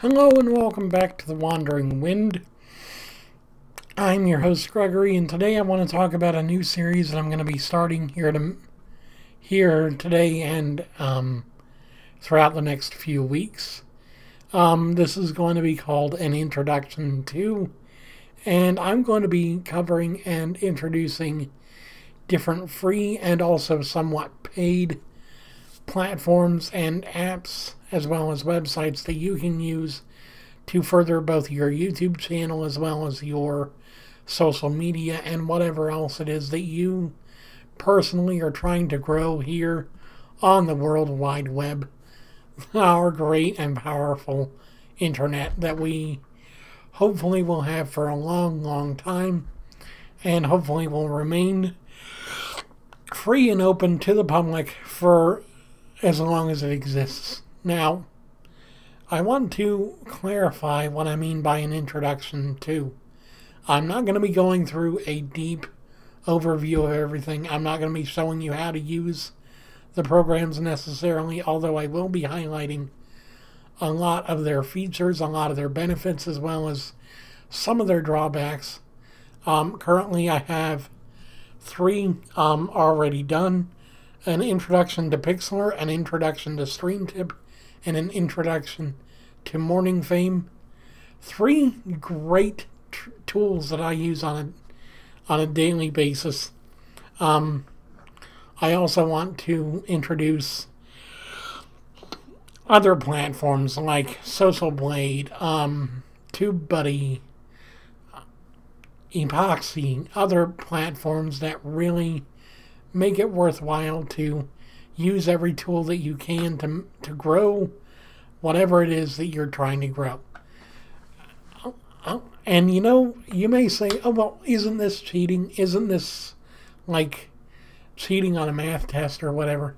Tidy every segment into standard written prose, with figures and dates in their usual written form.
Hello and welcome back to The Wandering Wind. I'm your host Gregory, and today I want to talk about a new series that I'm going to be starting here today and throughout the next few weeks. This is going to be called An Introduction To, and I'm going to be covering and introducing different free and also somewhat paid platforms and apps, as well as websites that you can use to further both your YouTube channel as well as your social media and whatever else it is that you personally are trying to grow here on the World Wide Web, our great and powerful internet that we hopefully will have for a long, long time, and hopefully will remain free and open to the public for as long as it exists. Now, I want to clarify what I mean by an introduction to. I'm not going to be going through a deep overview of everything. I'm not going to be showing you how to use the programs necessarily, although I will be highlighting a lot of their features, a lot of their benefits, as well as some of their drawbacks. Currently, I have 3 already done: an introduction to Pixlr, an introduction to StreamTip, and an introduction to Morning Fame. 3 great tools that I use on a daily basis. I also want to introduce other platforms like Social Blade, TubeBuddy, Epoxy, other platforms that really make it worthwhile to use every tool that you can to grow whatever it is that you're trying to grow. And you may say, oh, well, isn't this cheating? Isn't this like cheating on a math test or whatever?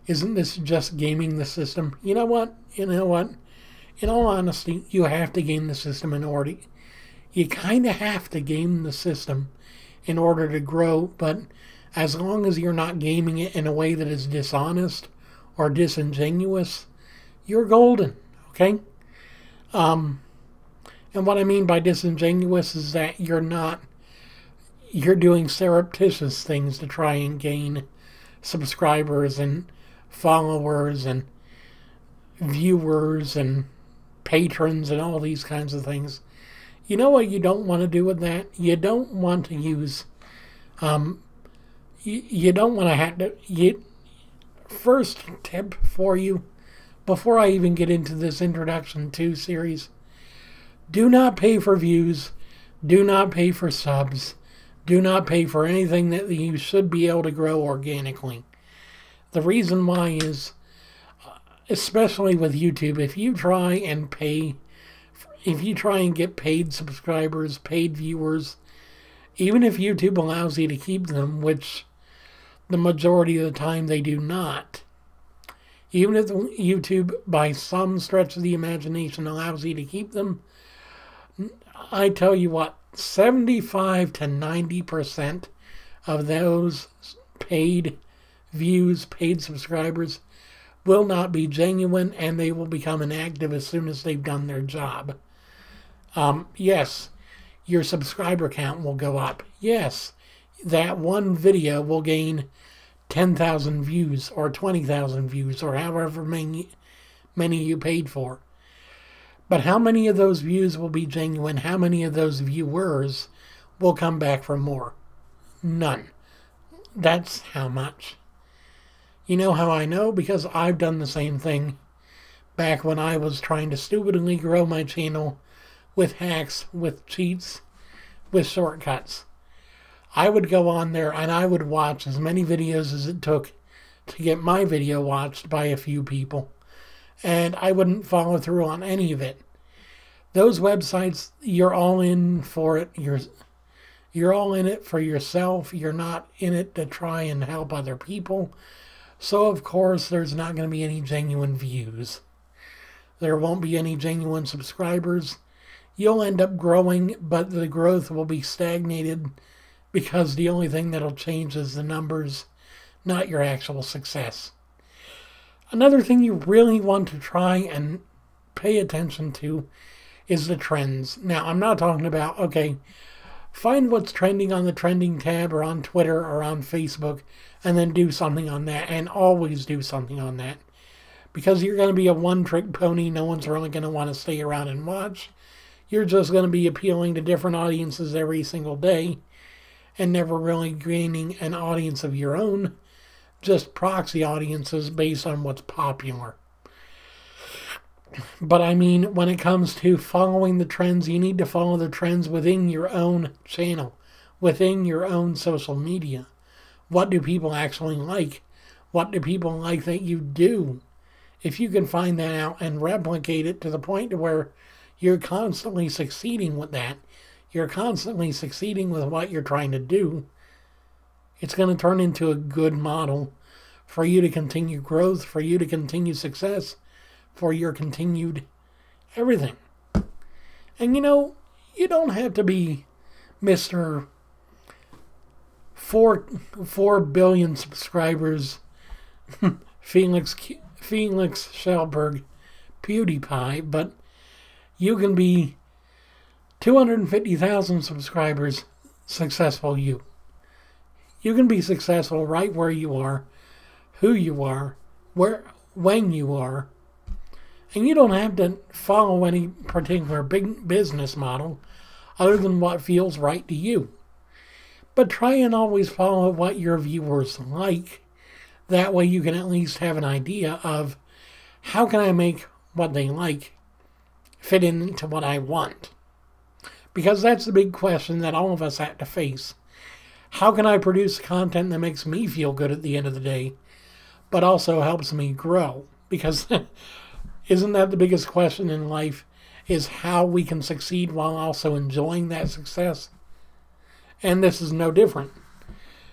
Isn't this just gaming the system? You know what? In all honesty, you have to game the system in order. You kind of have to game the system in order to grow, but as long as you're not gaming it in a way that is dishonest or disingenuous, you're golden, okay? And what I mean by disingenuous is that you're doing surreptitious things to try and gain subscribers and followers and viewers and patrons and all these kinds of things. You know what you don't want to do with that? You don't want to use you don't want to have to. First tip for you, before I even get into this Introduction To series, do not pay for views, do not pay for subs, do not pay for anything that you should be able to grow organically. The reason why is, especially with YouTube, if you try and get paid subscribers, paid viewers, even if YouTube allows you to keep them, which the majority of the time they do not, even if YouTube by some stretch of the imagination allows you to keep them, I tell you what, 75 to 90% of those paid views, paid subscribers, will not be genuine, and they will become inactive as soon as they've done their job. Yes, your subscriber count will go up. Yes, that one video will gain 10,000 views or 20,000 views or however many you paid for. But how many of those views will be genuine? How many of those viewers will come back for more? None. That's how much. You know how I know? Because I've done the same thing back when I was trying to stupidly grow my channel with hacks, with cheats, with shortcuts. I would go on there and I would watch as many videos as it took to get my video watched by a few people. And I wouldn't follow through on any of it. Those websites, you're all in for it. You're all in it for yourself. You're not in it to try and help other people. So, of course, there's not going to be any genuine views. There won't be any genuine subscribers. You'll end up growing, but the growth will be stagnated because the only thing that'll change is the numbers, not your actual success. Another thing you really want to try and pay attention to is the trends. Now, I'm not talking about, okay, find what's trending on the trending tab or on Twitter or on Facebook and then do something on that, and always do something on that. Because you're going to be a one-trick pony, no one's really going to want to stay around and watch. You're just going to be appealing to different audiences every single day and never really gaining an audience of your own, just proxy audiences based on what's popular. But I mean, when it comes to following the trends, you need to follow the trends within your own channel, within your own social media. What do people actually like? What do people like that you do? If you can find that out and replicate it to the point to where you're constantly succeeding with that, you're constantly succeeding with what you're trying to do, it's going to turn into a good model for you to continue growth, for you to continue success, for your continued everything. And you know, you don't have to be Mr. 4 billion subscribers, Felix Schellberg, PewDiePie, but you can be 250,000 subscribers, successful you. You can be successful right where you are, who you are, when you are, and you don't have to follow any particular big business model other than what feels right to you. But try and always follow what your viewers like. That way you can at least have an idea of how can I make what they like fit into what I want. Because that's the big question that all of us have to face. How can I produce content that makes me feel good at the end of the day, but also helps me grow? Because isn't that the biggest question in life, is how we can succeed while also enjoying that success? And this is no different.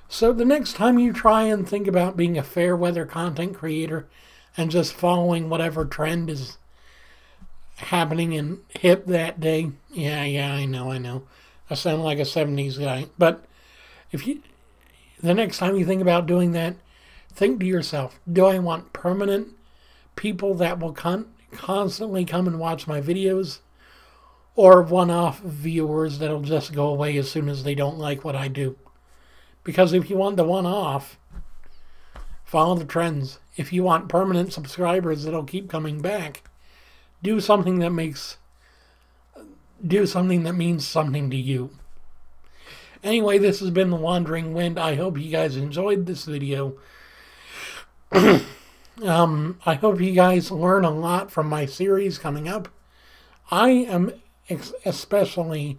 So the next time you try and think about being a fair weather content creator and just following whatever trend is happening and hip that day, yeah, I know. I sound like a 70s guy. But the next time you think about doing that, think to yourself, do I want permanent people that will constantly come and watch my videos, or one-off viewers that'll just go away as soon as they don't like what I do? Because if you want the one-off, follow the trends. If you want permanent subscribers that'll keep coming back, do something that means something to you. Anyway, this has been The Wandering Wind. I hope you guys enjoyed this video. I hope you guys learn a lot from my series coming up. I am especially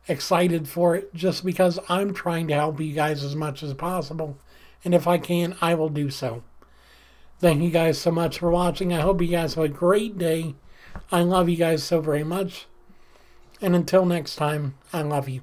excited for it just because I'm trying to help you guys as much as possible. And if I can, I will do so. Thank you guys so much for watching. I hope you guys have a great day. I love you guys so very much. And until next time, I love you.